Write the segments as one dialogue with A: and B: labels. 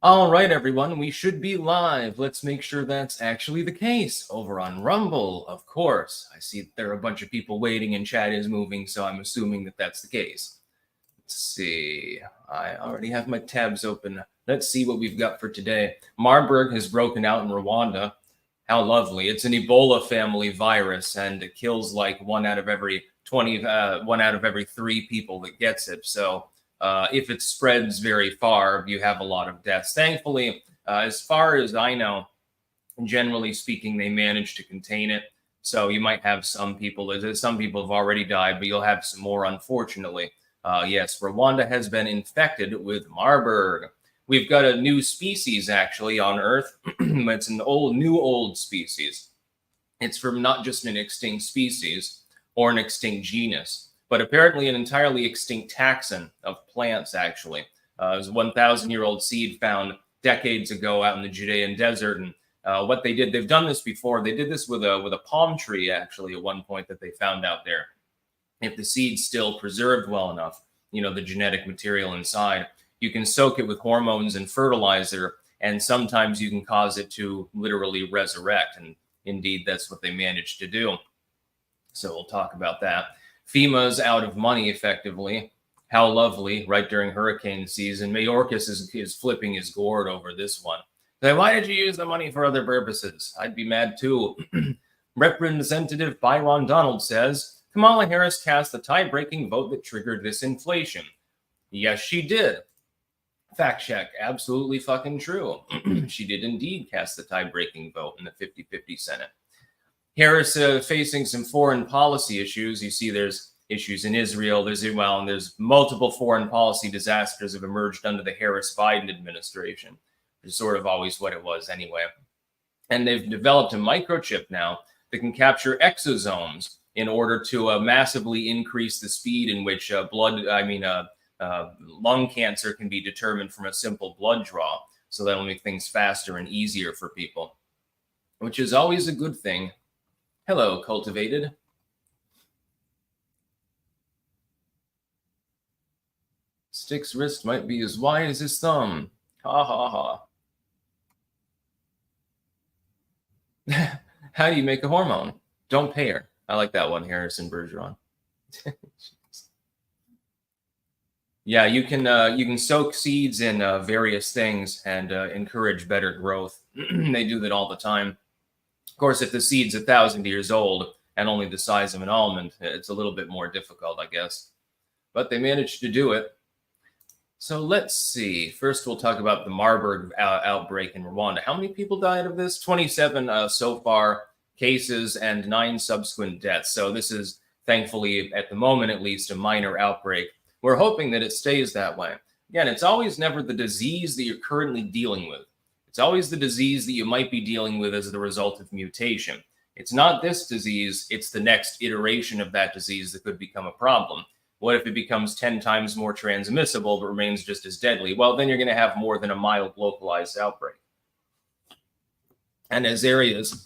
A: All right, everyone, we should be live. Let's make sure that's actually the case. Over on Rumble, of course. I see there are a bunch of people waiting and chat is moving, so I'm assuming that that's the case. Let's see. I already have my tabs open. Let's see what we've got for today. Marburg has broken out in Rwanda. How lovely. It's an Ebola family virus, and it kills like 1 out of every 3 people that gets it. So if it spreads very far, you have a lot of deaths. Thankfully, as far as I know, generally speaking, they managed to contain it. So you might have some people have already died, but you'll have some more, unfortunately. Yes, Rwanda has been infected with Marburg. We've got a new species actually on Earth. It's an old species. It's from not just an extinct species or an extinct genus, but apparently an entirely extinct taxon of plants, actually. It was a 1,000-year-old seed found decades ago out in the Judean desert. And what they did, they've done this before. They did this with a palm tree, actually, at one point that they found out there. If the seed's still preserved well enough, the genetic material inside, you can soak it with hormones and fertilizer, and sometimes you can cause it to literally resurrect. And indeed, that's what they managed to do. So we'll talk about that. FEMA's out of money, effectively. How lovely, right during hurricane season. Mayorkas is flipping his gourd over this one. Like, why did you use the money for other purposes? I'd be mad too. Representative Byron Donald says, Kamala Harris cast the tie-breaking vote that triggered this inflation. Yes, she did. Fact check, absolutely fucking true. She did indeed cast the tie-breaking vote in the 50-50 Senate. Harris facing some foreign policy issues. You see there's issues in Israel. There's multiple foreign policy disasters have emerged under the Harris-Biden administration, which is sort of always what it was anyway. And they've developed a microchip now that can capture exosomes in order to massively increase the speed in which lung cancer can be determined from a simple blood draw. So that'll make things faster and easier for people, which is always a good thing. Hello, Cultivated. Stick's wrist might be as wide as his thumb. Ha ha ha. How do you make a hormone? Don't pay her. I like that one, Harrison Bergeron. Yeah, you can soak seeds in various things and encourage better growth. They do that all the time. Of course, if the seed's 1,000 years old and only the size of an almond, it's a little bit more difficult, I guess. But they managed to do it. So let's see. First, we'll talk about the Marburg outbreak in Rwanda. How many people died of this? 27 so far cases and 9 subsequent deaths. So this is, thankfully, at the moment at least, a minor outbreak. We're hoping that it stays that way. Again, it's always never the disease that you're currently dealing with. It's always the disease that you might be dealing with as the result of mutation. It's not this disease, it's the next iteration of that disease that could become a problem. What if it becomes 10 times more transmissible but remains just as deadly? Well, then you're going to have more than a mild localized outbreak. And as areas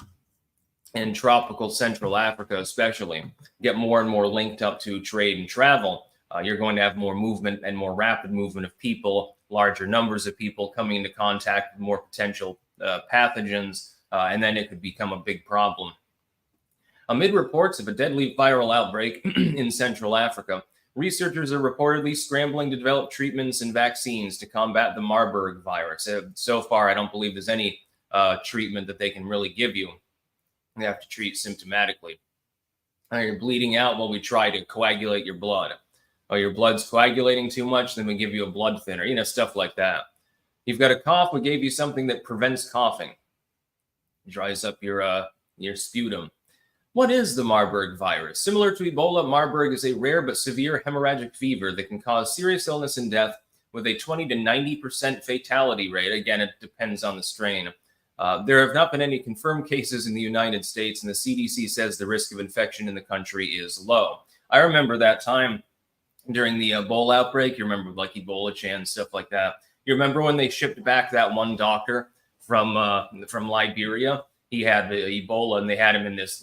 A: in tropical Central Africa especially get more and more linked up to trade and travel, you're going to have more movement and more rapid movement of people, larger numbers of people coming into contact with more potential pathogens, and then it could become a big problem. Amid reports of a deadly viral outbreak in Central Africa, researchers are reportedly scrambling to develop treatments and vaccines to combat the Marburg virus. So far, I don't believe there's any treatment that they can really give you. You have to treat symptomatically. You're bleeding out, well, we try to coagulate your blood. Oh, your blood's coagulating too much, then we give you a blood thinner, stuff like that. You've got a cough, we gave you something that prevents coughing. Dries up your sputum. What is the Marburg virus? Similar to Ebola, Marburg is a rare but severe hemorrhagic fever that can cause serious illness and death with a 20 to 90% fatality rate. Again, it depends on the strain. There have not been any confirmed cases in the United States, and the CDC says the risk of infection in the country is low. I remember that time during the Ebola outbreak. You remember like Ebola Chan, stuff like that. You remember when they shipped back that one doctor from Liberia? He had Ebola, and they had him in this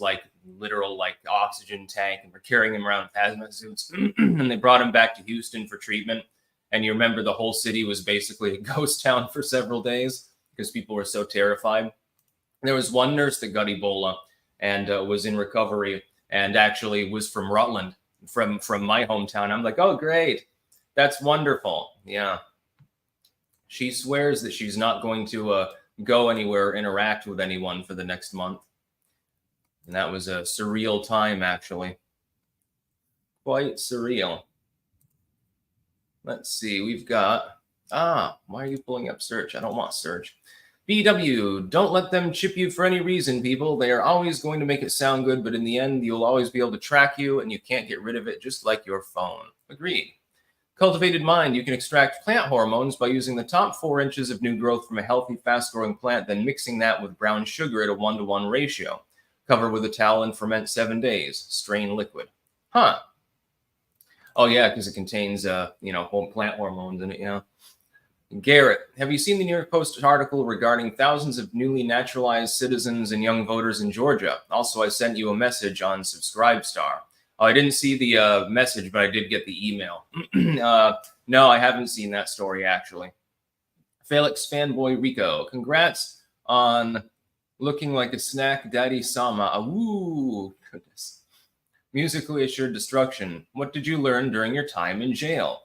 A: literal oxygen tank, and were carrying him around with hazmat suits. And they brought him back to Houston for treatment. And you remember the whole city was basically a ghost town for several days because people were so terrified. There was one nurse that got Ebola and was in recovery, and actually was from Rutland, from my hometown. I'm like, oh, great. That's wonderful. Yeah. She swears that she's not going to go anywhere or interact with anyone for the next month. And that was a surreal time, actually. Quite surreal. Let's see. We've got... why are you pulling up search? I don't want search. BW, don't let them chip you for any reason, people. They are always going to make it sound good, but in the end, you'll always be able to track you, and you can't get rid of it, just like your phone. Agreed. Cultivated Mind, you can extract plant hormones by using the top 4 inches of new growth from a healthy, fast-growing plant, then mixing that with brown sugar at a 1-to-1 ratio. Cover with a towel and ferment 7 days. Strain liquid. Huh. Oh, yeah, because it contains, whole plant hormones in it, yeah. Garrett, have you seen the New York Post article regarding thousands of newly naturalized citizens and young voters in Georgia? Also, I sent you a message on Subscribestar. Oh, I didn't see the message, but I did get the email. No, I haven't seen that story, actually. Felix Fanboy Rico, congrats on looking like a snack daddy Sama. Ooh, goodness. Musically assured destruction. What did you learn during your time in jail?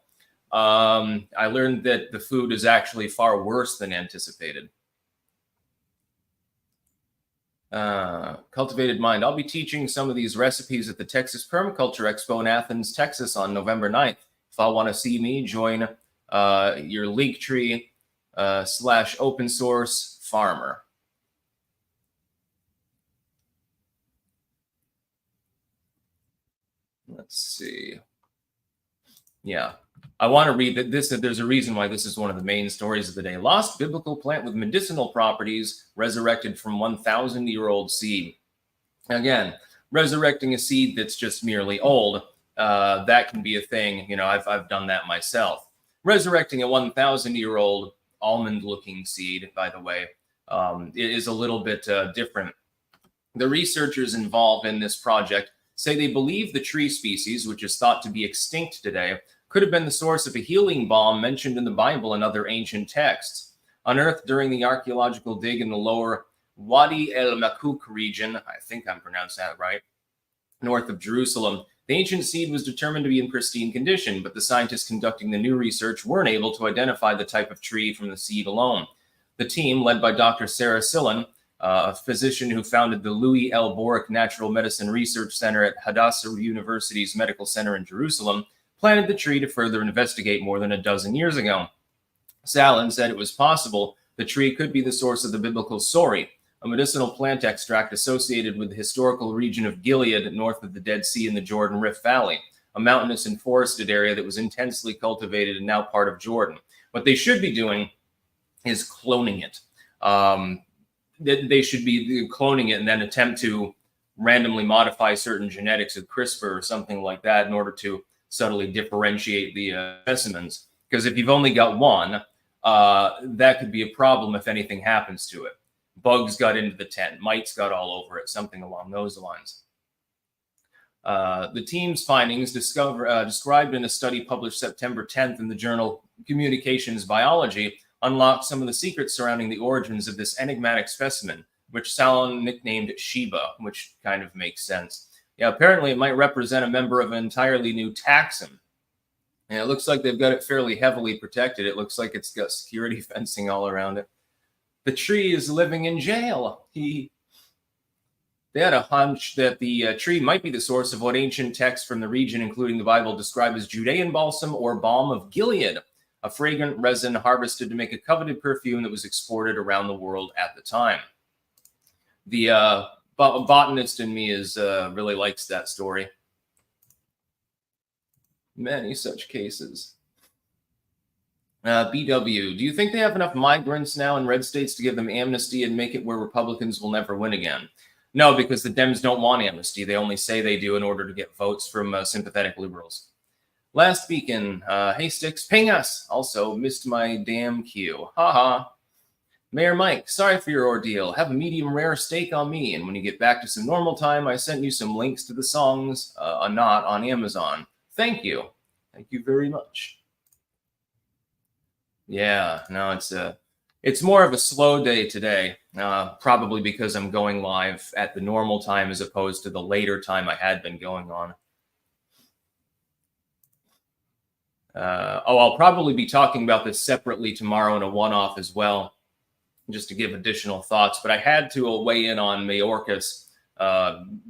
A: I learned that the food is actually far worse than anticipated. Cultivated Mind. I'll be teaching some of these recipes at the Texas Permaculture Expo in Athens, Texas on November 9th. If I want to see me, join your Linktree / open source farmer. Let's see. Yeah. I want to read that there's a reason why this is one of the main stories of the day. Lost biblical plant with medicinal properties resurrected from 1,000-year-old seed. Again, resurrecting a seed that's just merely old, that can be a thing. I've done that myself. Resurrecting a 1,000-year-old almond-looking seed, by the way, is a little bit different. The researchers involved in this project say they believe the tree species, which is thought to be extinct today, could have been the source of a healing balm mentioned in the Bible and other ancient texts. Unearthed during the archaeological dig in the lower Wadi el-Makuk region, I think I'm pronouncing that right, north of Jerusalem, the ancient seed was determined to be in pristine condition, but the scientists conducting the new research weren't able to identify the type of tree from the seed alone. The team, led by Dr. Sarah Sillen, a physician who founded the Louis L. Borick Natural Medicine Research Center at Hadassah University's Medical Center in Jerusalem, planted the tree to further investigate more than a dozen years ago. Salin said it was possible the tree could be the source of the biblical sori, a medicinal plant extract associated with the historical region of Gilead north of the Dead Sea in the Jordan Rift Valley, a mountainous and forested area that was intensely cultivated and now part of Jordan. What they should be doing is cloning it. They should be cloning it and then attempt to randomly modify certain genetics with CRISPR or something like that in order to subtly differentiate the specimens. Because if you've only got one, that could be a problem if anything happens to it. Bugs got into the tent, mites got all over it, something along those lines. The team's findings described in a study published September 10th in the journal Communications Biology unlocked some of the secrets surrounding the origins of this enigmatic specimen, which Salon nicknamed Shiba, which kind of makes sense. Yeah, apparently it might represent a member of an entirely new taxon. And it looks like they've got it fairly heavily protected. It looks like it's got security fencing all around it. The tree is living in jail. They had a hunch that the tree might be the source of what ancient texts from the region, including the Bible, describe as Judean balsam or balm of Gilead, a fragrant resin harvested to make a coveted perfume that was exported around the world at the time. The botanist in me really likes that story. Many such cases. BW, do you think they have enough migrants now in red states to give them amnesty and make it where Republicans will never win again? No, because the Dems don't want amnesty. They only say they do in order to get votes from sympathetic liberals. Last beacon, hey Sticks, ping us. Also, missed my damn cue. Haha. Mayor Mike, sorry for your ordeal. Have a medium rare steak on me. And when you get back to some normal time, I sent you some links to the songs on Amazon. Thank you. Thank you very much. Yeah, no, it's more of a slow day today. Probably because I'm going live at the normal time as opposed to the later time I had been going on. I'll probably be talking about this separately tomorrow in a one-off as well, just to give additional thoughts. But I had to weigh in on Mayorkas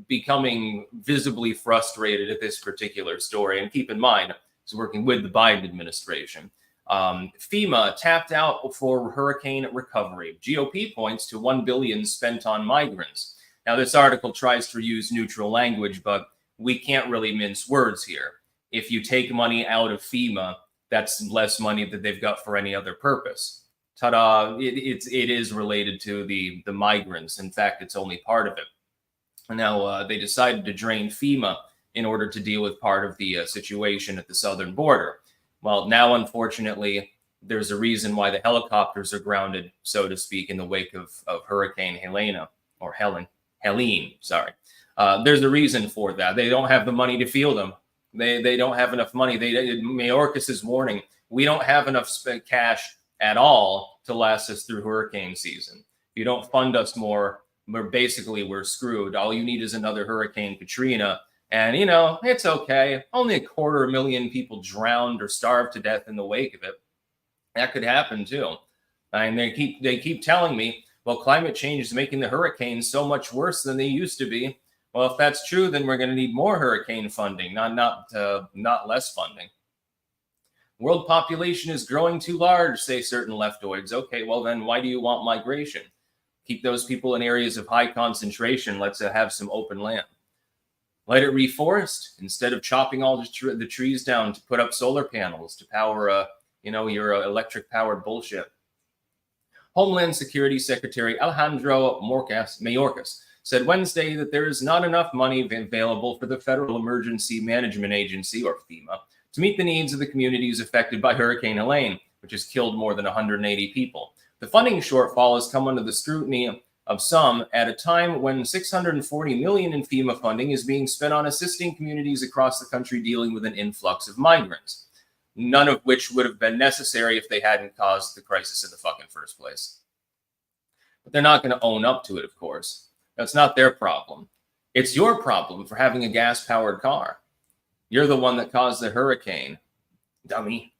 A: becoming visibly frustrated at this particular story. And keep in mind, he's working with the Biden administration. FEMA tapped out for hurricane recovery. GOP points to $1 billion spent on migrants. Now, this article tries to use neutral language, but we can't really mince words here. If you take money out of FEMA, that's less money that they've got for any other purpose. Ta-da! It is related to the migrants. In fact, it's only part of it. Now, they decided to drain FEMA in order to deal with part of the situation at the southern border. Well, now, unfortunately, there's a reason why the helicopters are grounded, so to speak, in the wake of Hurricane Helene. Sorry. There's a reason for that. They don't have the money to field them. They don't have enough money. Mayorkas is warning, we don't have enough cash at all to last us through hurricane season. If you don't fund us more, we're screwed. All you need is another Hurricane Katrina. And, it's okay. Only 250,000 people drowned or starved to death in the wake of it. That could happen too. And they keep telling me, well, climate change is making the hurricanes so much worse than they used to be. Well, if that's true, then we're going to need more hurricane funding, not less funding. World population is growing too large, say certain leftoids. Okay, well then why do you want migration? Keep those people in areas of high concentration. Let's have some open land. Let it reforest instead of chopping all the trees down to put up solar panels to power, your electric powered bullshit. Homeland Security Secretary Alejandro Mayorkas said Wednesday that there is not enough money available for the Federal Emergency Management Agency, or FEMA, to meet the needs of the communities affected by Hurricane Helene, which has killed more than 180 people. The funding shortfall has come under the scrutiny of some at a time when $640 million in FEMA funding is being spent on assisting communities across the country dealing with an influx of migrants, none of which would have been necessary if they hadn't caused the crisis in the fucking first place. But they're not going to own up to it, of course. That's not their problem. It's your problem for having a gas-powered car. You're the one that caused the hurricane, dummy.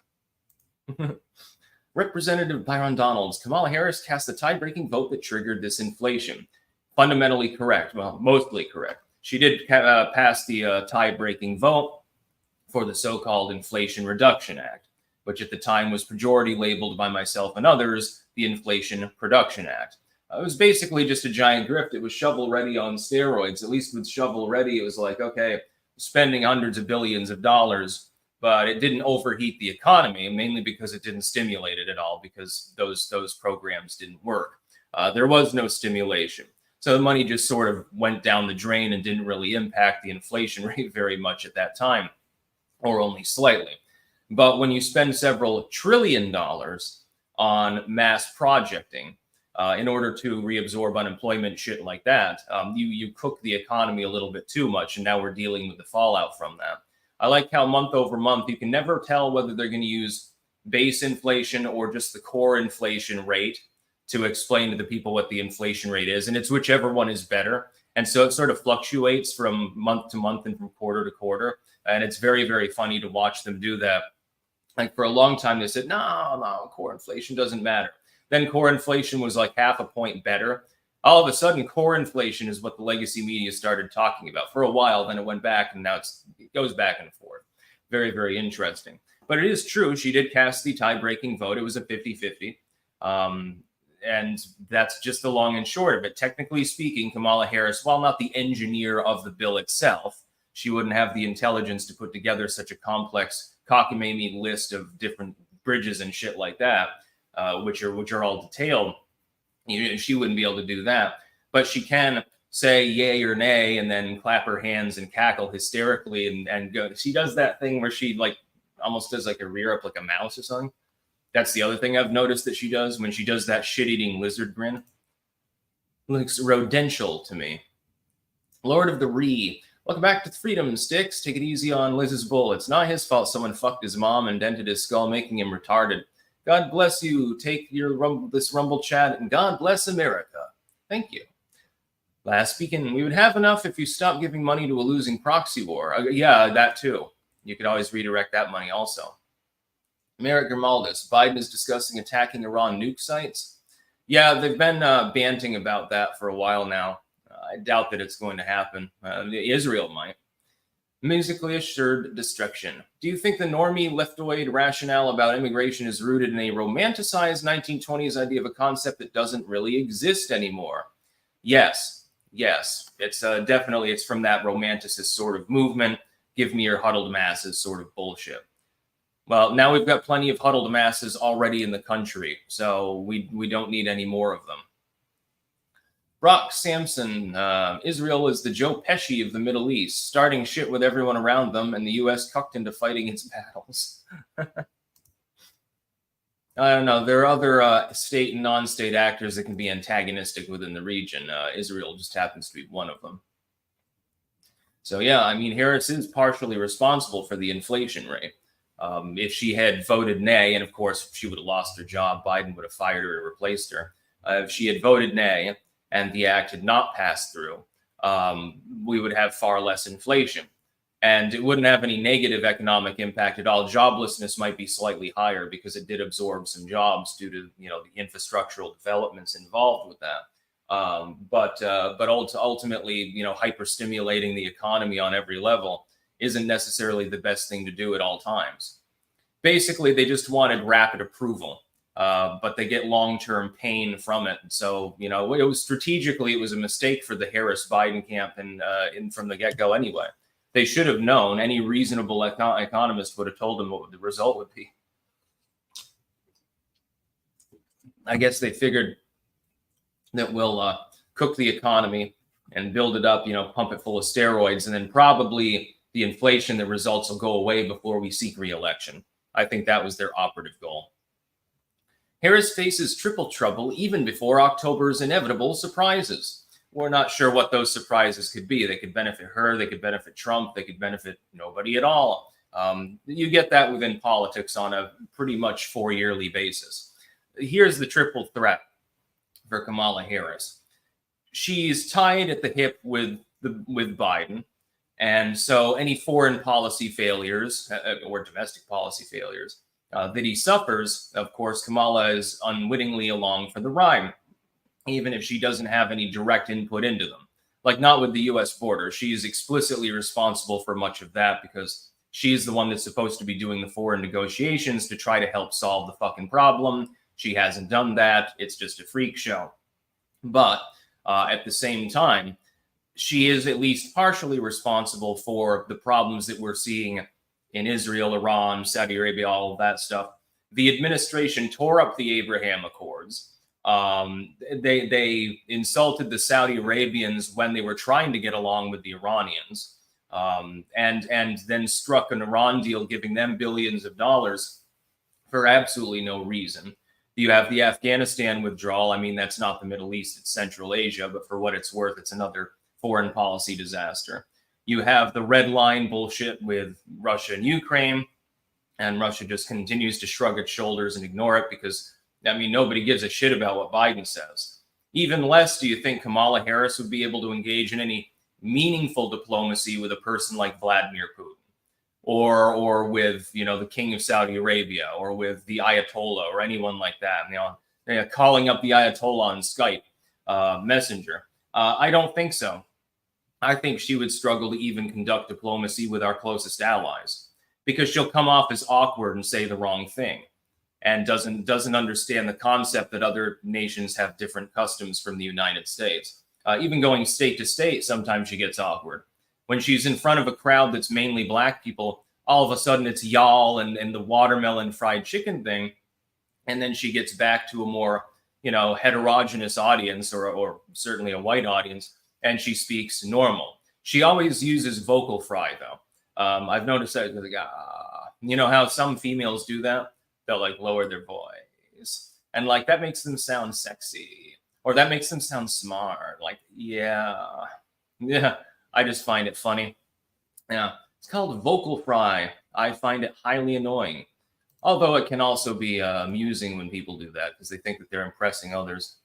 A: Representative Byron Donalds, Kamala Harris cast the tie-breaking vote that triggered this inflation. Fundamentally correct. Well, mostly correct. She did pass the tie-breaking vote for the so-called Inflation Reduction Act, which at the time was pejoratively labeled by myself and others the Inflation Production Act. It was basically just a giant grift. It was shovel-ready on steroids. At least with shovel-ready, it was like, okay, spending hundreds of billions of dollars, but it didn't overheat the economy, mainly because it didn't stimulate it at all, because those programs didn't work. There was no stimulation. So the money just sort of went down the drain and didn't really impact the inflation rate very much at that time, or only slightly. But when you spend several $1 trillion on mass projecting, in order to reabsorb unemployment, shit like that, you cook the economy a little bit too much, and now we're dealing with the fallout from that. I like how month over month, you can never tell whether they're going to use base inflation or just the core inflation rate to explain to the people what the inflation rate is, and it's whichever one is better. And so it sort of fluctuates from month to month and from quarter to quarter, and it's very, very funny to watch them do that. Like for a long time, they said, no, core inflation doesn't matter. Then core inflation was like half a point better. All of a sudden, core inflation is what the legacy media started talking about. For a while, then it went back, and now it goes back and forth. Very, very interesting. But it is true. She did cast the tie-breaking vote. It was a 50-50. And that's just the long and short of it. Technically speaking, Kamala Harris, while not the engineer of the bill itself, she wouldn't have the intelligence to put together such a complex cockamamie list of different bridges and shit like that. Which are all detailed. She wouldn't be able to do that, but she can say yay or nay and then clap her hands and cackle hysterically and go. She does that thing where she like almost does like a rear up like a mouse or something. That's the other thing I've noticed that she does when she does that shit-eating lizard grin. Looks rodential to me. Lord of the Ree. Welcome back to Freedom Sticks. Take it easy on Liz's bull. It's not his fault someone fucked his mom and dented his skull, making him retarded. God bless you. Take this Rumble chat, and God bless America. Thank you. Last weekend, we would have enough if you stopped giving money to a losing proxy war. Yeah, that too. You could always redirect that money also. Merrick Germaldus, Biden is discussing attacking Iran nuke sites. Yeah, they've been banting about that for a while now. I doubt that it's going to happen. Israel might. Musically assured destruction. Do you think the normie leftoid rationale about immigration is rooted in a romanticized 1920s idea of a concept that doesn't really exist anymore? Yes. It's definitely, it's from that romanticist sort of movement. Give me your huddled masses sort of bullshit. Well, now we've got plenty of huddled masses already in the country, so we don't need any more of them. Brock Sampson, Israel is the Joe Pesci of the Middle East, starting shit with everyone around them, and the U.S. cucked into fighting its battles. I don't know. There are other state and non-state actors that can be antagonistic within the region. Israel just happens to be one of them. So yeah, I mean, Harris is partially responsible for the inflation rate. If she had voted nay, and of course she would have lost her job, Biden would have fired her and replaced her. If she had voted nay and the act had not passed through, we would have far less inflation. And it wouldn't have any negative economic impact at all. Joblessness might be slightly higher because it did absorb some jobs due to, the infrastructural developments involved with that. But ultimately, hyper-stimulating the economy on every level isn't necessarily the best thing to do at all times. Basically, they just wanted rapid approval, but they get long-term pain from it. So, it was strategically, it was a mistake for the Harris-Biden camp and from the get-go anyway. They should have known. Any reasonable economist would have told them what the result would be. I guess they figured that we'll cook the economy and build it up, pump it full of steroids, and then probably the inflation that results will go away before we seek re-election. I think that was their operative goal. Harris faces triple trouble even before October's inevitable surprises. We're not sure what those surprises could be. They could benefit her, they could benefit Trump, they could benefit nobody at all. You get that within politics on a pretty much 4-yearly basis. Here's the triple threat for Kamala Harris. She's tied at the hip with Biden. And so any foreign policy failures or domestic policy failures that he suffers, of course, Kamala is unwittingly along for the ride, even if she doesn't have any direct input into them. Like not with the U.S. border. She's explicitly responsible for much of that because she's the one that's supposed to be doing the foreign negotiations to try to help solve the fucking problem. She hasn't done that. It's just a freak show. But at the same time, she is at least partially responsible for the problems that we're seeing in Israel, Iran, Saudi Arabia, all of that stuff. The administration tore up the Abraham Accords. They insulted the Saudi Arabians when they were trying to get along with the Iranians, and then struck an Iran deal, giving them billions of dollars for absolutely no reason. You have the Afghanistan withdrawal. I mean, that's not the Middle East, it's Central Asia, but for what it's worth, it's another foreign policy disaster. You have the red line bullshit with Russia and Ukraine, and Russia just continues to shrug its shoulders and ignore it because, nobody gives a shit about what Biden says. Even less do you think Kamala Harris would be able to engage in any meaningful diplomacy with a person like Vladimir Putin or with, the king of Saudi Arabia or with the Ayatollah or anyone like that, calling up the Ayatollah on Skype Messenger. I don't think so. I think she would struggle to even conduct diplomacy with our closest allies because she'll come off as awkward and say the wrong thing and doesn't understand the concept that other nations have different customs from the United States. Even going state to state, sometimes she gets awkward. When she's in front of a crowd that's mainly black people, all of a sudden it's y'all and the watermelon fried chicken thing. And then she gets back to a more, heterogeneous audience or certainly a white audience, and she speaks normal. She always uses vocal fry, though. I've noticed that, how some females do that? They'll lower their voice. And that makes them sound sexy. Or that makes them sound smart. Yeah. I just find it funny. Yeah. It's called vocal fry. I find it highly annoying. Although it can also be amusing when people do that because they think that they're impressing others.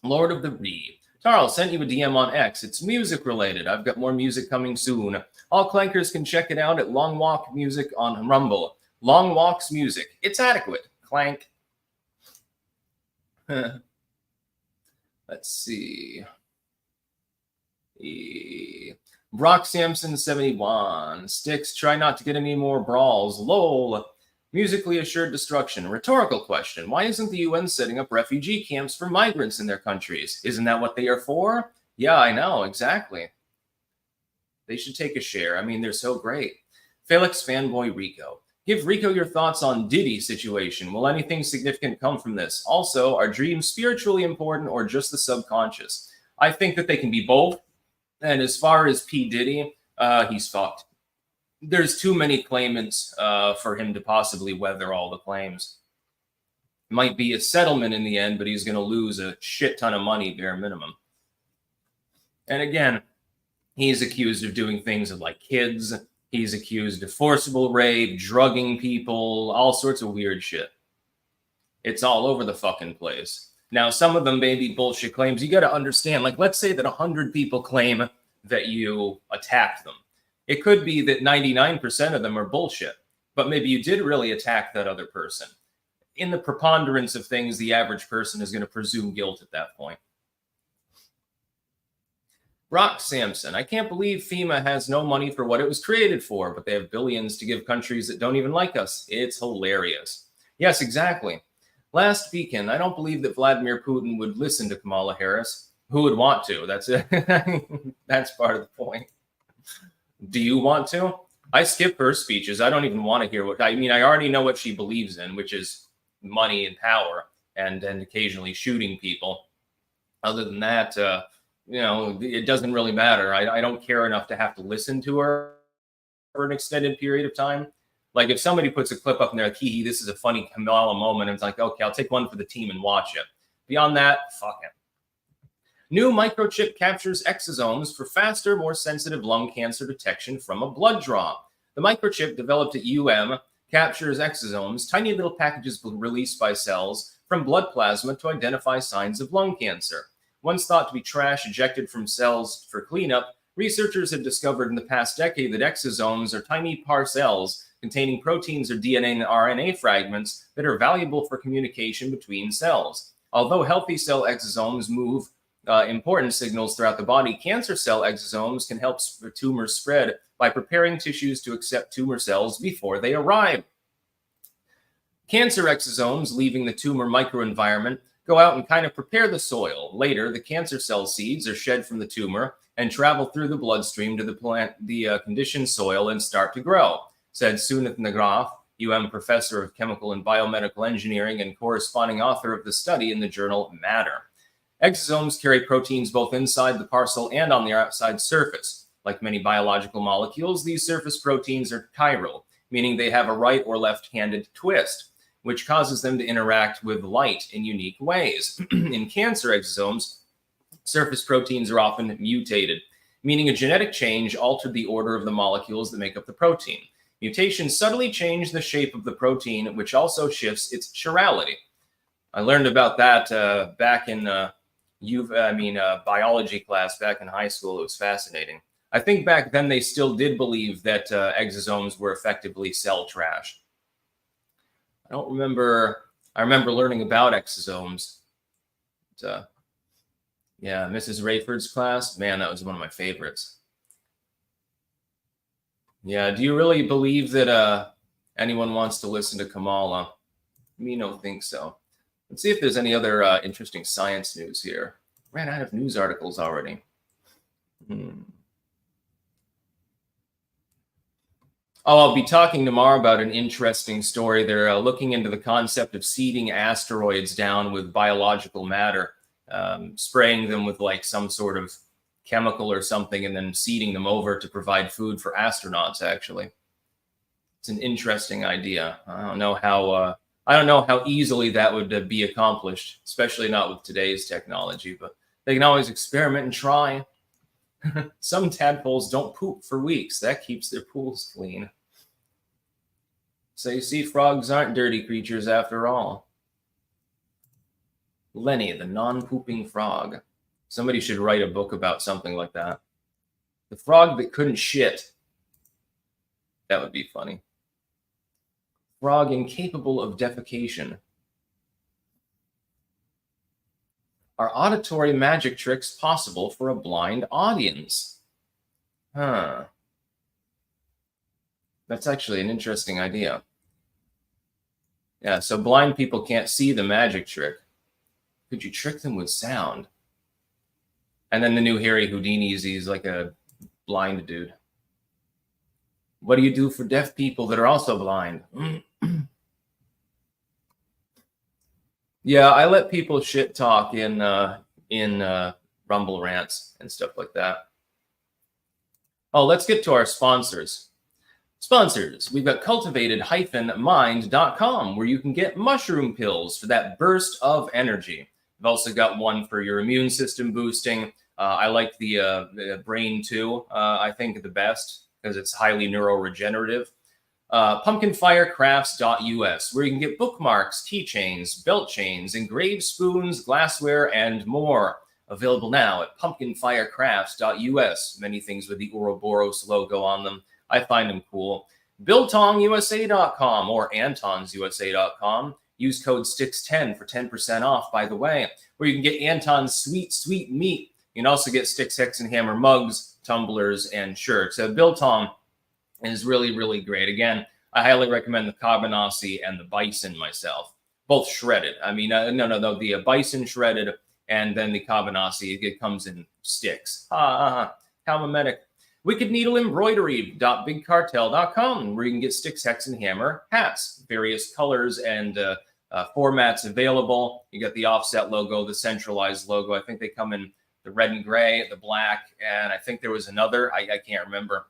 A: Lord of the Reed. Charles sent you a DM on X. It's music related. I've got more music coming soon. All clankers can check it out at Long Walk Music on Rumble. Long Walk's music. It's adequate. Clank. Let's see. Brock Sampson 71. Sticks, try not to get any more brawls. LOL. Musically assured destruction. Rhetorical question. Why isn't the UN setting up refugee camps for migrants in their countries? Isn't that what they are for? Yeah, I know. Exactly. They should take a share. I mean, they're so great. Felix Fanboy Rico. Give Rico your thoughts on Diddy situation. Will anything significant come from this? Also, are dreams spiritually important or just the subconscious? I think that they can be both. And as far as P. Diddy, he's fucked. There's too many claimants for him to possibly weather all the claims. Might be a settlement in the end, but he's going to lose a shit ton of money, bare minimum. And again, he's accused of doing things with like kids. He's accused of forcible rape, drugging people, all sorts of weird shit. It's all over the fucking place. Now, some of them may be bullshit claims. You got to understand, like, let's say that 100 people claim that you attacked them. It could be that 99% of them are bullshit, but maybe you did really attack that other person. In the preponderance of things, the average person is going to presume guilt at that point. Brock Sampson. I can't believe FEMA has no money for what it was created for, but they have billions to give countries that don't even like us. It's hilarious. Yes, exactly. Last weekend, I don't believe that Vladimir Putin would listen to Kamala Harris. Who would want to? That's it. That's part of the point. Do you want to? I skip her speeches. I don't even want to hear I already know what she believes in, which is money and power and occasionally shooting people. Other than that, it doesn't really matter. I don't care enough to have to listen to her for an extended period of time. Like if somebody puts a clip up and they're like, hee, this is a funny Kamala moment. And it's like, okay, I'll take one for the team and watch it. Beyond that, fuck it. New microchip captures exosomes for faster, more sensitive lung cancer detection from a blood draw. The microchip developed at captures exosomes, tiny little packages released by cells from blood plasma to identify signs of lung cancer. Once thought to be trash ejected from cells for cleanup, researchers have discovered in the past decade that exosomes are tiny parcels containing proteins or DNA and RNA fragments that are valuable for communication between cells. Although healthy cell exosomes move important signals throughout the body, cancer cell exosomes can help tumors spread by preparing tissues to accept tumor cells before they arrive. Cancer exosomes leaving the tumor microenvironment go out and kind of prepare the soil. Later, the cancer cell seeds are shed from the tumor and travel through the bloodstream to the conditioned soil and start to grow, said Sunith Nagraf, professor of chemical and biomedical engineering and corresponding author of the study in the journal Matter. Exosomes carry proteins both inside the parcel and on the outside surface. Like many biological molecules, these surface proteins are chiral, meaning they have a right or left-handed twist, which causes them to interact with light in unique ways. In cancer exosomes, surface proteins are often mutated, meaning a genetic change altered the order of the molecules that make up the protein. Mutations subtly change the shape of the protein, which also shifts its chirality. I learned about that back in biology class back in high school. It was fascinating. I think back then they still did believe that exosomes were effectively cell trash. I remember learning about exosomes. But, Mrs. Rayford's class, man, that was one of my favorites. Yeah, do you really believe that anyone wants to listen to Kamala? Me don't think so. Let's see if there's any other interesting science news here. Ran out of news articles already. Oh, I'll be talking tomorrow about an interesting story. They're looking into the concept of seeding asteroids down with biological matter, spraying them with like some sort of chemical or something, and then seeding them over to provide food for astronauts, actually. It's an interesting idea. I don't know how easily that would be accomplished, especially not with today's technology, but they can always experiment and try. Some tadpoles don't poop for weeks. That keeps their pools clean. So you see, frogs aren't dirty creatures after all. Lenny, the non-pooping frog. Somebody should write a book about something like that. The frog that couldn't shit. That would be funny. Frog incapable of defecation. Are auditory magic tricks possible for a blind audience? Huh. That's actually an interesting idea. Yeah, so blind people can't see the magic trick. Could you trick them with sound? And then the new Harry Houdini's, he's like a blind dude. What do you do for deaf people that are also blind? Yeah, I let people shit talk in Rumble rants and stuff like that. Oh, let's get to our sponsors. Sponsors, we've got cultivated-mind.com, where you can get mushroom pills for that burst of energy. I've also got one for your immune system boosting. I like the brain too. I think the best because it's highly neuroregenerative. Pumpkinfirecrafts.us, where you can get bookmarks, keychains, belt chains, engraved spoons, glassware, and more. Available now at pumpkinfirecrafts.us. Many things with the Ouroboros logo on them. I find them cool. BiltongUSA.com or AntonsUSA.com. Use code STIX10 for 10% off, by the way, where you can get Anton's sweet, sweet meat. You can also get Sticks, Hex, and Hammer mugs, tumblers, and shirts. Biltong is really, really great. Again, I highly recommend the Cabanassi and the Bison myself. Both shredded. I mean, the Bison shredded and then the Cabanassi, it comes in sticks. Calmametic. Wicked Needle Embroidery.bigcartel.com, where you can get Sticks, Hex, and Hammer hats, various colors and formats available. You got the offset logo, the centralized logo. I think they come in the red and gray, the black, and I think there was another. I can't remember.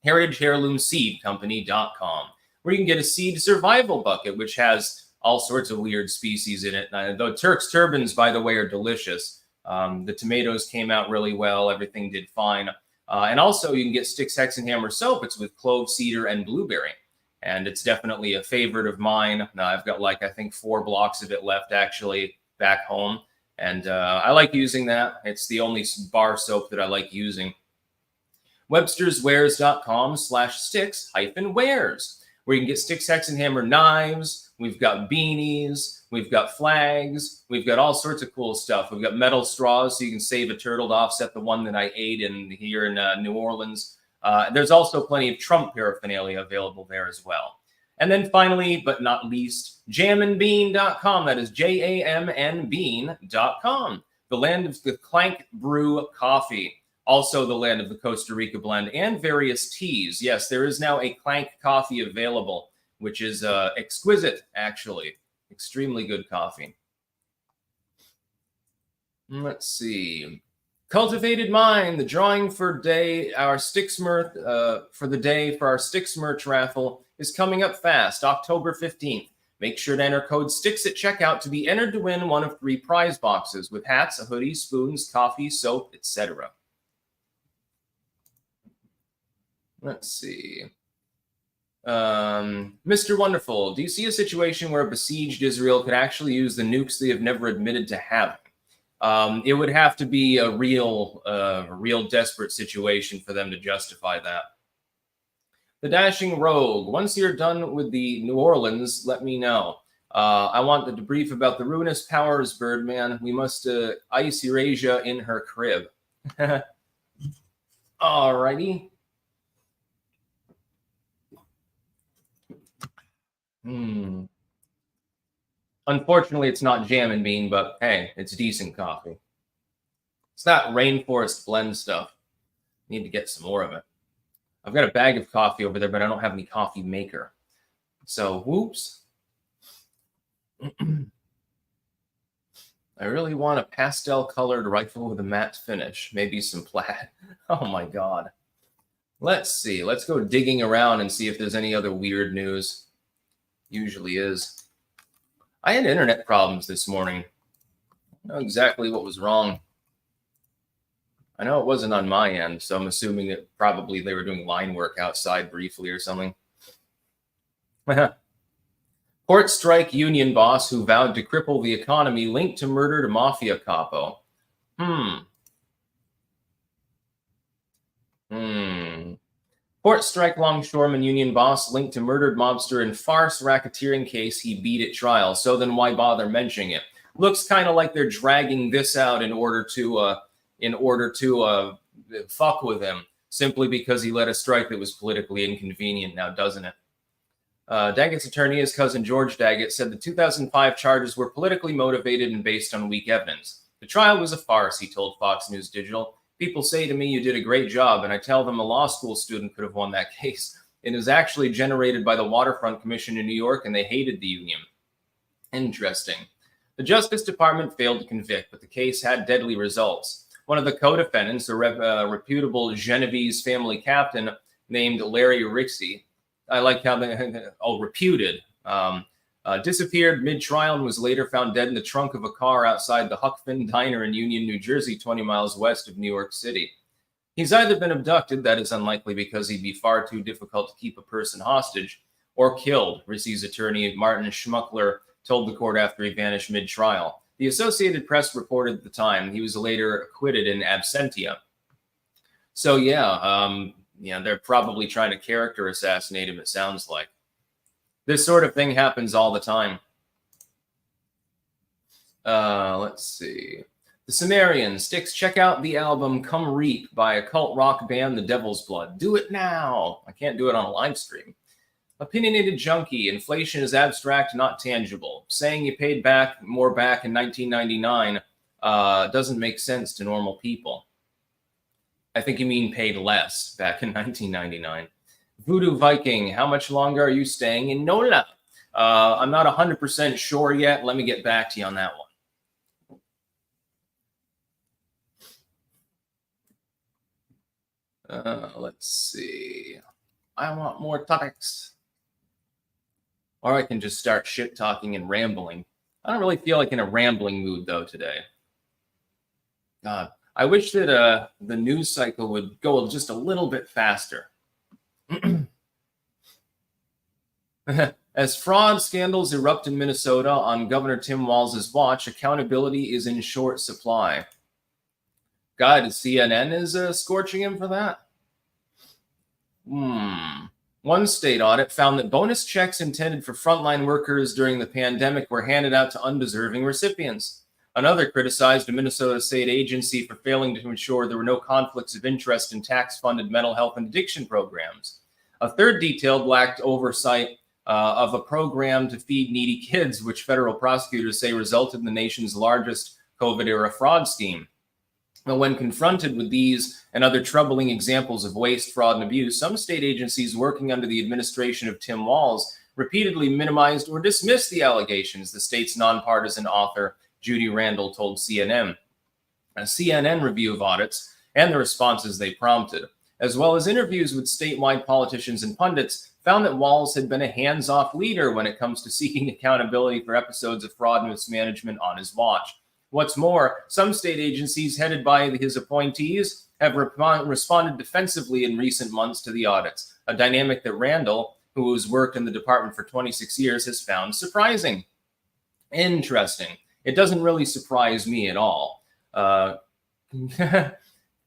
A: HeritageHeirloomSeedCompany.com, where you can get a seed survival bucket, which has all sorts of weird species in it. The Turk's turbans, by the way, are delicious. The tomatoes came out really well. Everything did fine. And also, you can get Sticks, Hex, and Hammer soap. It's with clove, cedar, and blueberry. And it's definitely a favorite of mine. I've got I think 4 blocks of it left, actually, back home. And I like using that. It's the only bar soap that I like using. Webster'sWares.com/sticks-wares, where you can get Sticks, Hex, and Hammer knives. We've got beanies. We've got flags. We've got all sorts of cool stuff. We've got metal straws so you can save a turtle to offset the one that I ate here in New Orleans. There's also plenty of Trump paraphernalia available there as well. And then finally, but not least, jamandbean.com. That is JAMNbean.com, the land of the Clank Brew coffee. Also the land of the Costa Rica blend and various teas. Yes, there is now a Clank coffee available, which is exquisite, actually. Extremely good coffee. Let's see. Cultivated Mind, the drawing for our Sticks merch for our Sticks merch raffle is coming up fast, October 15th. Make sure to enter code STICKS at checkout to be entered to win one of 3 prize boxes with hats, a hoodie, spoons, coffee, soap, etc. Let's see. Mr. Wonderful, do you see a situation where a besieged Israel could actually use the nukes they have never admitted to having? It would have to be a real desperate situation for them to justify that. The Dashing Rogue, once you're done with the New Orleans, let me know. I want the debrief about the ruinous powers, Birdman. We must ice Eurasia in her crib. Alrighty. Unfortunately, it's not Jam and Bean, but hey, it's decent coffee. It's that rainforest blend stuff. Need to get some more of it. I've got a bag of coffee over there, but I don't have any coffee maker. So, whoops. I really want a pastel-colored rifle with a matte finish. Maybe some plaid. Oh, my God. Let's see. Let's go digging around and see if there's any other weird news. Usually is. I had internet problems this morning. I know exactly what was wrong. I know it wasn't on my end, so I'm assuming that probably they were doing line work outside briefly or something. Port strike union boss who vowed to cripple the economy linked to murdered mafia capo. Port strike longshoreman union boss linked to murdered mobster in farce racketeering case he beat at trial. So then why bother mentioning it? Looks kind of like they're dragging this out in order to fuck with him, simply because he led a strike that was politically inconvenient now, doesn't it? Daggett's attorney, his cousin George Daggett, said the 2005 charges were politically motivated and based on weak evidence. The trial was a farce, he told Fox News Digital. People say to me, you did a great job, and I tell them a law school student could have won that case. It was actually generated by the Waterfront Commission in New York, and they hated the union. Interesting. The Justice Department failed to convict, but the case had deadly results. One of the co-defendants, a reputable Genovese family captain named Larry Rixey, I like how reputed, disappeared mid-trial and was later found dead in the trunk of a car outside the Huck Finn Diner in Union, New Jersey, 20 miles west of New York City. He's either been abducted, that is unlikely because he'd be far too difficult to keep a person hostage, or killed, Rixey's attorney Martin Schmuckler told the court after he vanished mid-trial. The Associated Press reported at the time he was later acquitted in absentia. So they're probably trying to character assassinate him, it sounds like. This sort of thing happens all the time. Let's see. The Sumerians. Sticks, check out the album Come Reap by a cult rock band, The Devil's Blood. Do it now. I can't do it on a live stream. Opinionated junkie. Inflation is abstract, not tangible. Saying you paid more back in 1999 doesn't make sense to normal people. I think you mean paid less back in 1999. Voodoo Viking, how much longer are you staying in NOLA? I'm not 100% sure yet. Let me get back to you on that one. Let's see. I want more topics. Or I can just start shit talking and rambling. I don't really feel like in a rambling mood, though, today. God, I wish that the news cycle would go just a little bit faster. As fraud scandals erupt in Minnesota on Governor Tim Walz's watch, accountability is in short supply. God, CNN is scorching him for that? One state audit found that bonus checks intended for frontline workers during the pandemic were handed out to undeserving recipients. Another criticized a Minnesota state agency for failing to ensure there were no conflicts of interest in tax-funded mental health and addiction programs. A third detailed lacked oversight of a program to feed needy kids, which federal prosecutors say resulted in the nation's largest COVID-era fraud scheme. Now, when confronted with these and other troubling examples of waste, fraud, and abuse, some state agencies working under the administration of Tim Walz repeatedly minimized or dismissed the allegations, the state's nonpartisan author, Judy Randall, told CNN. A CNN review of audits and the responses they prompted, as well as interviews with statewide politicians and pundits, found that Walz had been a hands-off leader when it comes to seeking accountability for episodes of fraud and mismanagement on his watch. What's more, some state agencies headed by his appointees have responded defensively in recent months to the audits, a dynamic that Randall, who has worked in the department for 26 years, has found surprising. Interesting. It doesn't really surprise me at all.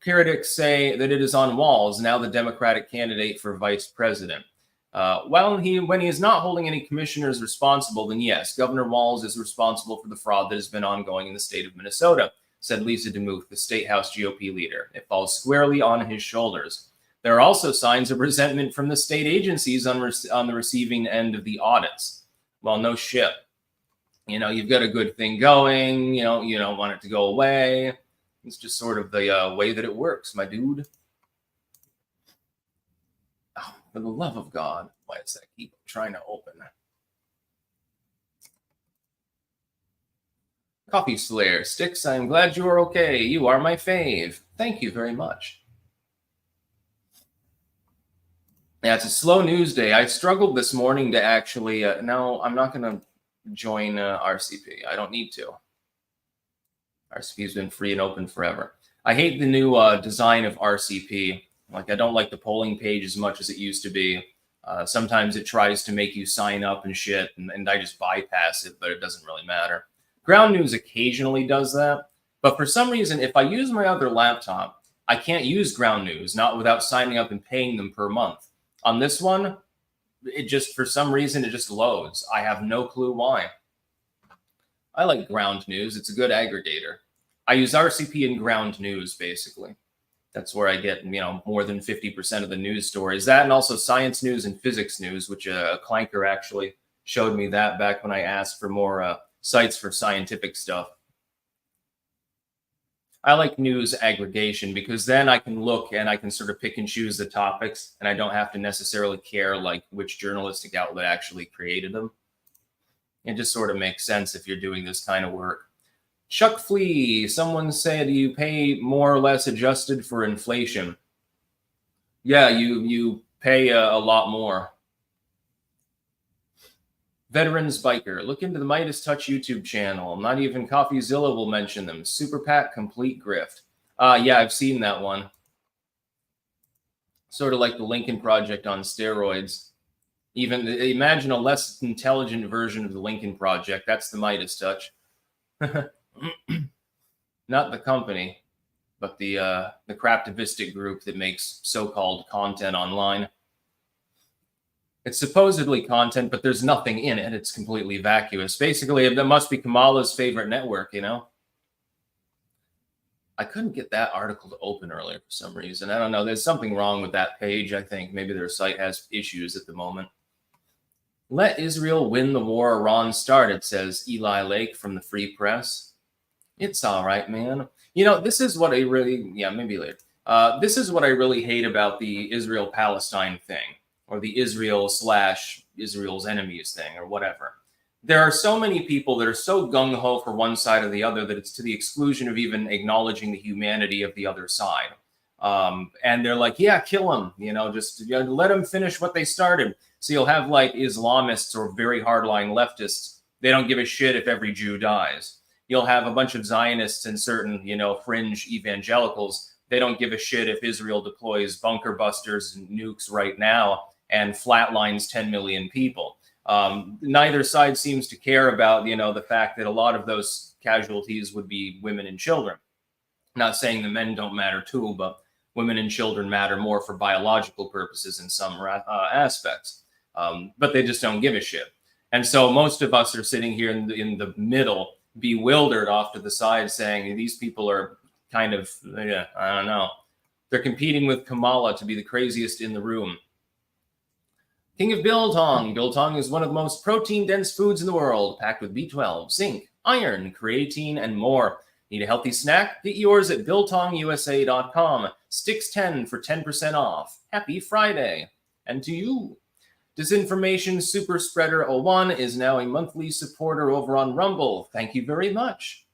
A: Critics say that it is on Walz, now the Democratic candidate for vice president. When he is not holding any commissioners responsible, then yes, Governor Walz is responsible for the fraud that has been ongoing in the state of Minnesota, said Lisa DeMuth, the State House GOP leader. It falls squarely on his shoulders. There are also signs of resentment from the state agencies on the receiving end of the audits. Well, no shit. You've got a good thing going. You don't want it to go away. It's just sort of the way that it works, my dude. Oh, for the love of God, why does that keep trying to open? Coffee Slayer, Sticks, I'm glad you are okay. You are my fave. Thank you very much. Yeah, it's a slow news day. I struggled this morning to actually, no, I'm not going to join RCP. I don't need to. RCP has been free and open forever. I hate the new design of RCP. I don't like the polling page as much as it used to be. Sometimes it tries to make you sign up and shit, and I just bypass it, but it doesn't really matter. Ground News occasionally does that, but for some reason, if I use my other laptop, I can't use Ground News, not without signing up and paying them per month. On this one, it just, for some reason, it just loads. I have no clue why. I like Ground News. It's a good aggregator. I use RCP and Ground News, basically. That's where I get, more than 50% of the news stories. That and also science news and physics news, which a clanker actually showed me that back when I asked for more sites for scientific stuff. I like news aggregation because then I can look and I can sort of pick and choose the topics, and I don't have to necessarily care like which journalistic outlet actually created them. It just sort of makes sense if you're doing this kind of work. Chuck Flea, someone said you pay more or less adjusted for inflation. Yeah, you pay a lot more. Veterans Biker, look into the Midas Touch YouTube channel. Not even CoffeeZilla will mention them. Super PAC Complete Grift. Yeah, I've seen that one. Sort of like the Lincoln Project on steroids. Even imagine a less intelligent version of the Lincoln Project. That's the Midas Touch. Not the company, but the craptivistic group that makes so-called content online. It's supposedly content, but there's nothing in it. It's completely vacuous. Basically, that must be Kamala's favorite network, I couldn't get that article to open earlier for some reason. I don't know. There's something wrong with that page, I think. Maybe their site has issues at the moment. Let Israel win the war Iran started, says Eli Lake from the Free Press. It's all right, man. This is what I really, maybe later. This is what I really hate about the Israel-Palestine thing, or the Israel/Israel's enemies thing, or whatever. There are so many people that are so gung-ho for one side or the other that it's to the exclusion of even acknowledging the humanity of the other side. And they're like, yeah, kill them, just let them finish what they started. So you'll have like Islamists or very hardline leftists. They don't give a shit if every Jew dies. You'll have a bunch of Zionists and certain, fringe evangelicals. They don't give a shit if Israel deploys bunker busters and nukes right now and flatlines 10 million people. Neither side seems to care about, the fact that a lot of those casualties would be women and children. Not saying the men don't matter too, but women and children matter more for biological purposes in some aspects. But they just don't give a shit. And so most of us are sitting here in the middle, bewildered off to the side, saying these people are kind of, I don't know. They're competing with Kamala to be the craziest in the room. King of Biltong. Biltong is one of the most protein-dense foods in the world, packed with B12, zinc, iron, creatine, and more. Need a healthy snack? Get yours at BiltongUSA.com. Sticks 10 for 10% off. Happy Friday. And to you. Disinformation Super Spreader 01 is now a monthly supporter over on Rumble. Thank you very much.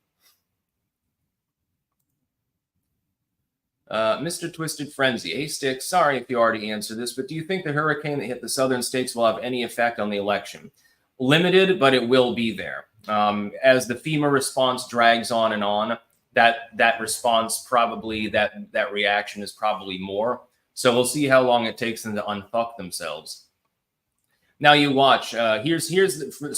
A: Mr. Twisted Frenzy, A-Stick, sorry if you already answered this, but do you think the hurricane that hit the southern states will have any effect on the election? Limited, but it will be there. As the FEMA response drags on, that response probably, that reaction is probably more. So we'll see how long it takes them to unfuck themselves. Now you watch. Here's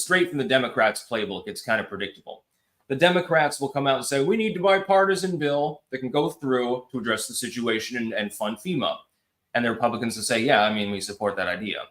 A: straight from the Democrats' playbook. It's kind of predictable. The Democrats will come out and say, we need a bipartisan bill that can go through to address the situation and fund FEMA. And the Republicans will say, yeah, we support that idea.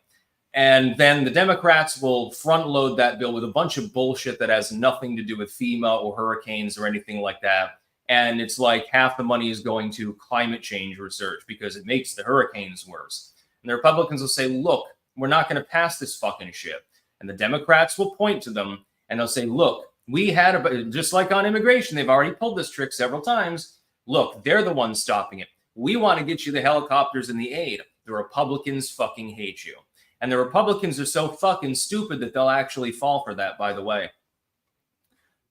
A: And then the Democrats will front load that bill with a bunch of bullshit that has nothing to do with FEMA or hurricanes or anything like that. And it's like half the money is going to climate change research because it makes the hurricanes worse. And the Republicans will say, look, we're not going to pass this fucking shit. And the Democrats will point to them and they'll say, look, we had, just like on immigration, they've already pulled this trick several times. Look, they're the ones stopping it. We want to get you the helicopters and the aid. The Republicans fucking hate you. And the Republicans are so fucking stupid that they'll actually fall for that, by the way.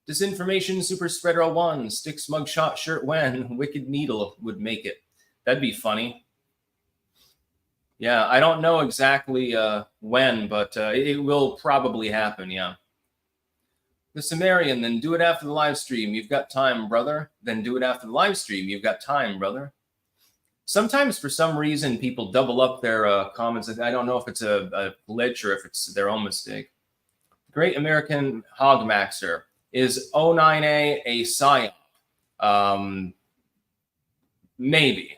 A: Disinformation Super Spreader 01, Sticks mugshot shirt when Wicked Needle would make it. That'd be funny. Yeah, I don't know exactly when, but it will probably happen, yeah. The Sumerian, then do it after the live stream. You've got time, brother. Then do it after the live stream. You've got time, brother. Sometimes, for some reason, people double up their comments. I don't know if it's a glitch or if it's their own mistake. Great American Hogmaxer. Is 09A a psyop? Maybe.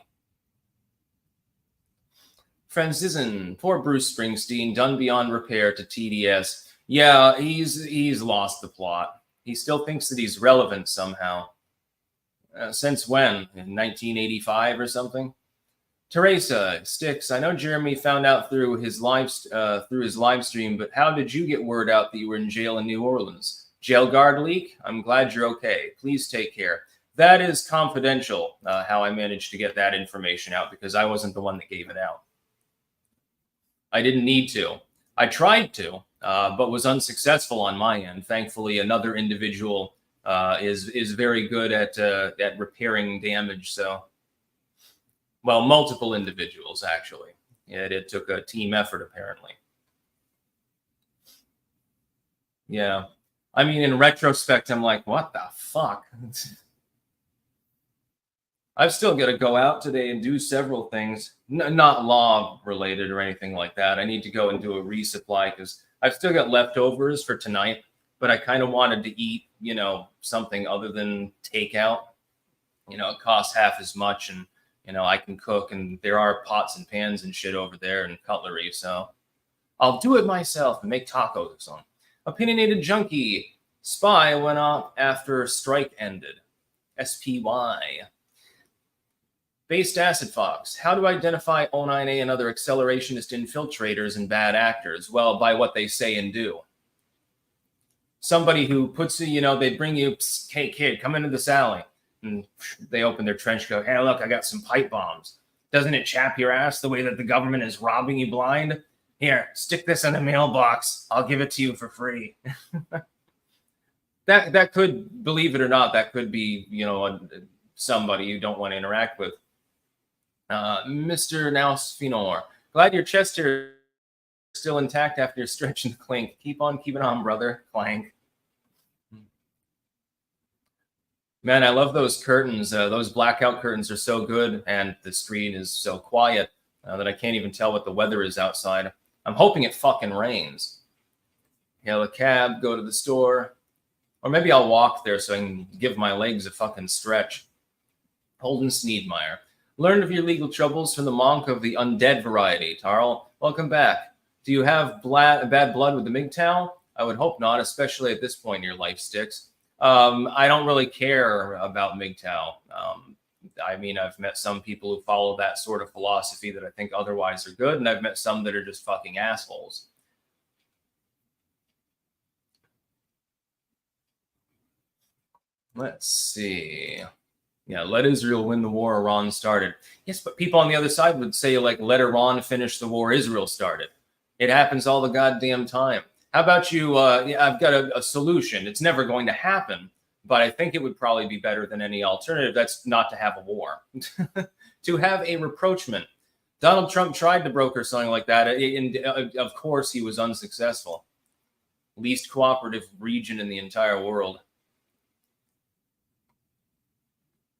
A: Franciscan, poor Bruce Springsteen, done beyond repair to TDS. Yeah, he's lost the plot. He still thinks that he's relevant somehow. Since when? In 1985 or something? Teresa Sticks. I know Jeremy found out through his live stream, but how did you get word out that you were in jail in New Orleans? Jail guard leak? I'm glad you're okay. Please take care. That is confidential. How I managed to get that information out, because I wasn't the one that gave it out. I didn't need to. I tried to, but was unsuccessful on my end. Thankfully, another individual is very good at repairing damage. So, well, multiple individuals actually. It took a team effort apparently. Yeah, I mean, in retrospect, I'm like, what the fuck? I've still got to go out today and do several things, not law related or anything like that. I need to go and do a resupply because I've still got leftovers for tonight, but I kind of wanted to eat, something other than takeout. It costs half as much, and, I can cook, and there are pots and pans and shit over there and cutlery. So I'll do it myself and make tacos or something. Opinionated Junkie. Spy went off after strike ended. SPY. Based Acid Fox. How do I identify 09A and other accelerationist infiltrators and bad actors? Well, by what they say and do. Somebody who puts, they bring you, hey kid, come into this alley. And they open their trench coat. Hey, look, I got some pipe bombs. Doesn't it chap your ass the way that the government is robbing you blind? Here, stick this in the mailbox. I'll give it to you for free. That could, believe it or not, that could be, somebody you don't want to interact with. Mr. Nausfinor, glad your chest hair is still intact after your stretch and clink. Keep on keeping on, brother. Clank. Man, I love those curtains. Those blackout curtains are so good, and the screen is so quiet that I can't even tell what the weather is outside. I'm hoping it fucking rains. Hail a cab, go to the store. Or maybe I'll walk there so I can give my legs a fucking stretch. Holden Sneedmeyer. Learned of your legal troubles from the monk of the undead variety. Tarl, welcome back. Do you have bad blood with the MGTOW? I would hope not, especially at this point in your life, Sticks. I don't really care about MGTOW. I mean, I've met some people who follow that sort of philosophy that I think otherwise are good, and I've met some that are just fucking assholes. Let's see. Yeah, let Israel win the war Iran started. Yes, but people on the other side would say, like, let Iran finish the war Israel started. It happens all the goddamn time. How about you? I've got a solution. It's never going to happen, but I think it would probably be better than any alternative. That's not to have a war. To have a rapprochement. Donald Trump tried to broker something like that. And of course, he was unsuccessful. Least cooperative region in the entire world.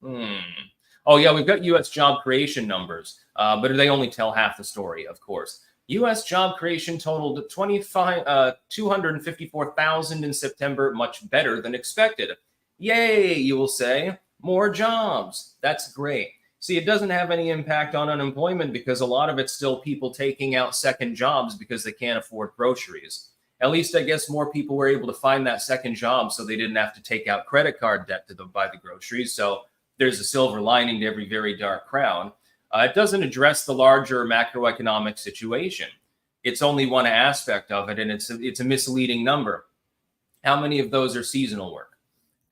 A: Oh, yeah, we've got U.S. job creation numbers, but they only tell half the story, of course. U.S. job creation totaled 254,000 in September, much better than expected. Yay, you will say. More jobs. That's great. See, it doesn't have any impact on unemployment because a lot of it's still people taking out second jobs because they can't afford groceries. At least I guess more people were able to find that second job so they didn't have to take out credit card debt to buy the groceries. So there's a silver lining to every very dark crowd. It doesn't address the larger macroeconomic situation. It's only one aspect of it, and it's a misleading number. How many of those are seasonal work?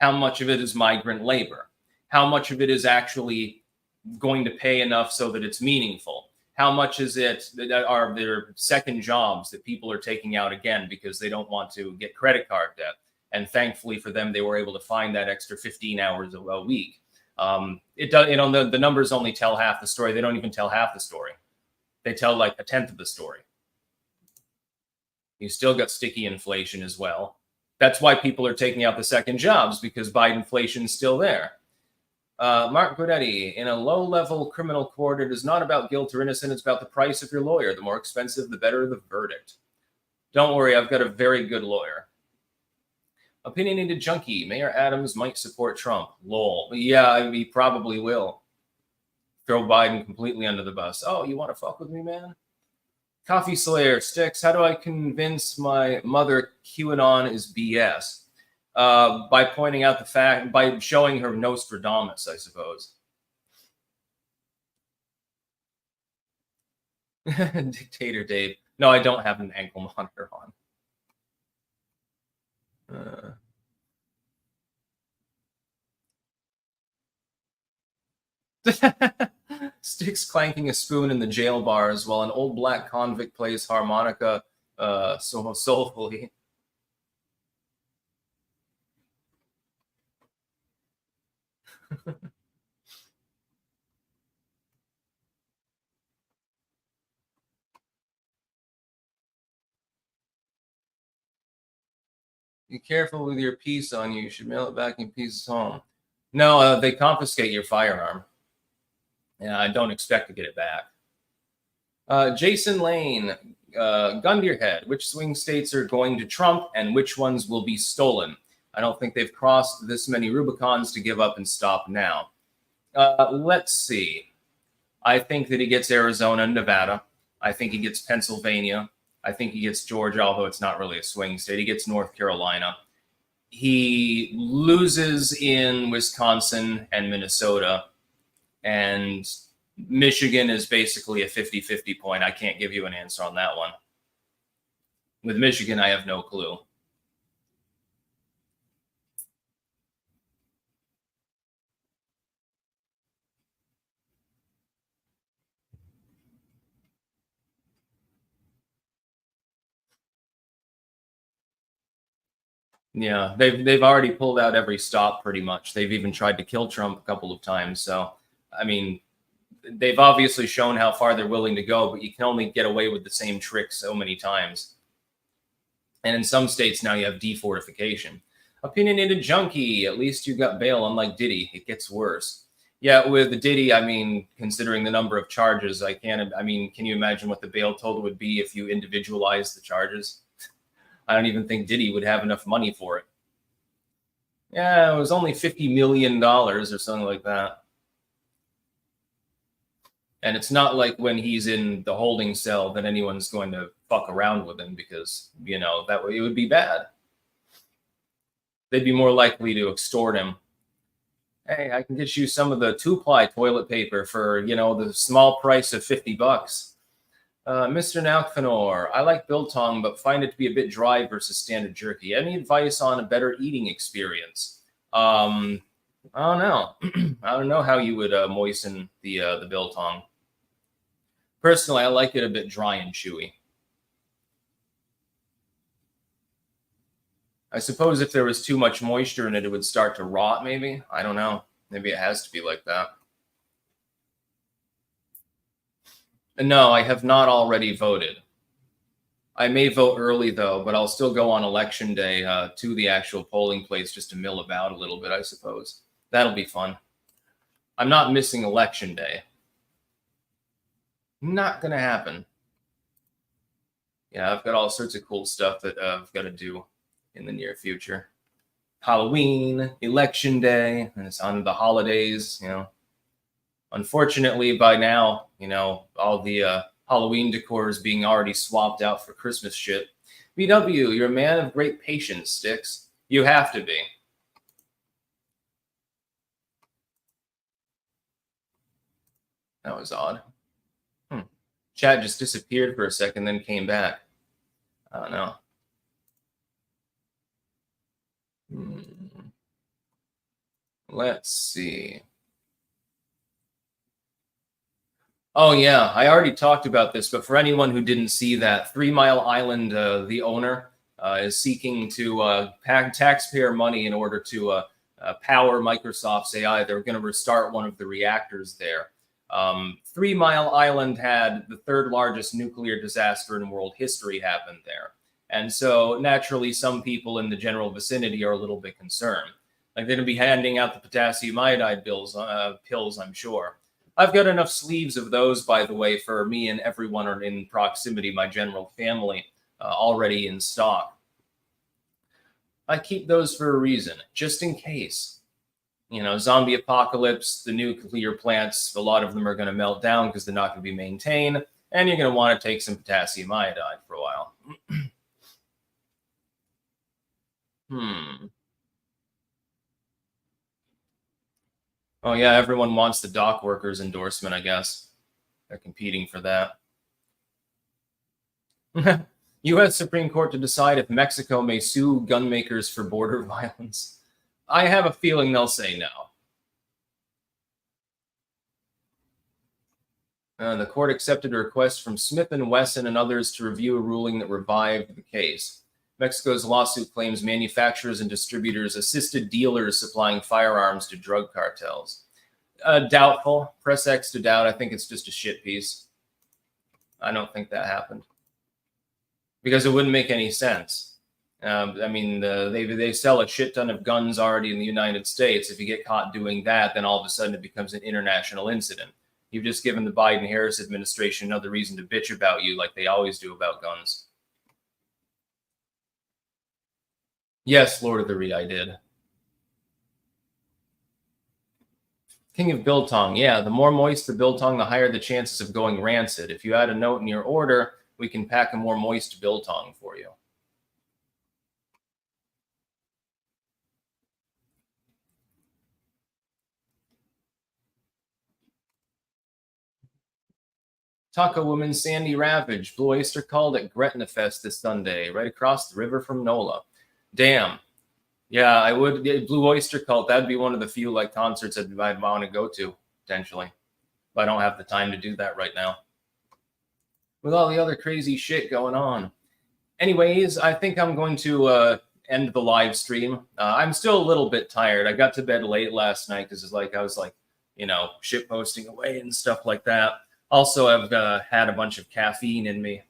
A: How much of it is migrant labor? How much of it is actually going to pay enough so that it's meaningful? How much is it that are there second jobs that people are taking out again because they don't want to get credit card debt? And thankfully for them, they were able to find that extra 15 hours a week. It does, the numbers only tell half the story. They don't even tell half the story. They tell like a tenth of the story. You still got sticky inflation as well. That's why people are taking out the second jobs, because Biden inflation is still there. Mark Guidetti, in a low-level criminal court, it is not about guilt or innocence. It's about the price of your lawyer. The more expensive, the better the verdict. Don't worry, I've got a very good lawyer. Opinionated junkie, Mayor Adams might support Trump. Lol. Yeah, he probably will. Throw Biden completely under the bus. Oh, you want to fuck with me, man? Coffee Slayer, Sticks, how do I convince my mother QAnon is BS? By pointing out the fact, by showing her Nostradamus, I suppose. Dictator Dave. No, I don't have an ankle monitor on. Sticks clanking a spoon in the jail bars while an old black convict plays harmonica so soulfully. Be careful with your piece on you. You should mail it back in pieces home. No, they confiscate your firearm. Yeah, I don't expect to get it back. Jason Lane, gun to your head. Which swing states are going to Trump and which ones will be stolen? I don't think they've crossed this many Rubicons to give up and stop now. Let's see. I think that he gets Arizona and Nevada. I think he gets Pennsylvania. I think he gets Georgia, although it's not really a swing state. He gets North Carolina. He loses in Wisconsin and Minnesota. And Michigan is basically a 50-50 point. I can't give you an answer on that one. With Michigan, I have no clue. Yeah, they've already pulled out every stop pretty much. They've even tried to kill Trump a couple of times. So, I mean, they've obviously shown how far they're willing to go, but you can only get away with the same trick so many times. And in some states now you have defortification. Opinionated junkie, at least you got bail, unlike Diddy. It gets worse. Yeah, with the Diddy, I mean, considering the number of charges, can you imagine what the bail total would be if you individualize the charges? I don't even think Diddy would have enough money for it. Yeah, it was only $50 million or something like that. And it's not like when he's in the holding cell that anyone's going to fuck around with him because, that way it would be bad. They'd be more likely to extort him. Hey, I can get you some of the 2-ply toilet paper for, the small price of $50. Mr. Naukfanor, I like biltong, but find it to be a bit dry versus standard jerky. Any advice on a better eating experience? I don't know. I don't know how you would moisten the biltong. Personally, I like it a bit dry and chewy. I suppose if there was too much moisture in it, it would start to rot, maybe. I don't know. Maybe it has to be like that. No, I have not already voted. I may vote early, though, but I'll still go on election day to the actual polling place just to mill about a little bit, I suppose. That'll be fun. I'm not missing election day. Not going to happen. Yeah, I've got all sorts of cool stuff that I've got to do in the near future. Halloween, election day, and it's on the holidays, Unfortunately, by now, all the Halloween decor is being already swapped out for Christmas shit. BW, you're a man of great patience, Sticks. You have to be. That was odd. Chat just disappeared for a second, then came back. I don't know. Let's see. Oh, yeah. I already talked about this, but for anyone who didn't see that, 3 Mile Island, the owner, is seeking to pack taxpayer money in order to power Microsoft's AI. They're going to restart one of the reactors there. 3 Mile Island had the 3rd largest nuclear disaster in world history happen there. And so naturally, some people in the general vicinity are a little bit concerned. Like they're going to be handing out the potassium iodide pills, I'm sure. I've got enough sleeves of those, by the way, for me and everyone in proximity, my general family, already in stock. I keep those for a reason, just in case. You know, zombie apocalypse, the nuclear plants, a lot of them are going to melt down because they're not going to be maintained, and you're going to want to take some potassium iodide for a while. Oh, yeah, everyone wants the dock workers endorsement, I guess. They're competing for that. U.S. Supreme Court to decide if Mexico may sue gun makers for border violence. I have a feeling they'll say no. The court accepted a request from Smith & Wesson and others to review a ruling that revived the case. Mexico's lawsuit claims manufacturers and distributors assisted dealers supplying firearms to drug cartels. Doubtful. Press X to doubt. I think it's just a shit piece. I don't think that happened. Because it wouldn't make any sense. I mean, they sell a shit ton of guns already in the United States. If you get caught doing that, then all of a sudden it becomes an international incident. You've just given the Biden-Harris administration another reason to bitch about you like they always do about guns. Yes, Lord of the Ree, I did. King of Biltong. Yeah, the more moist the biltong, the higher the chances of going rancid. If you add a note in your order, we can pack a more moist biltong for you. Taco woman Sandy Ravage. Blue Oyster called at Gretna Fest this Sunday, right across the river from NOLA. Damn. Yeah, I would. Blue Oyster Cult, that'd be one of the few like concerts I'd want to go to, potentially. But I don't have the time to do that right now. With all the other crazy shit going on. Anyways, I think I'm going to end the live stream. I'm still a little bit tired. I got to bed late last night because I was shit posting away and stuff like that. Also, I've had a bunch of caffeine in me,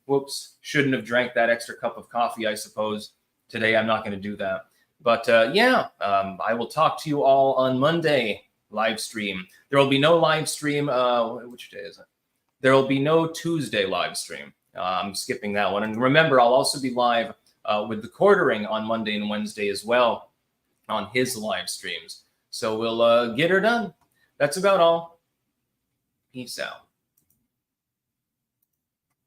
A: Whoops, shouldn't have drank that extra cup of coffee, I suppose. Today, I'm not going to do that. But I will talk to you all on Monday live stream. There will be no live stream. Which day is it? There will be no Tuesday live stream. I'm skipping that one. And remember, I'll also be live with the quartering on Monday and Wednesday as well on his live streams. So we'll get her done. That's about all. Peace out.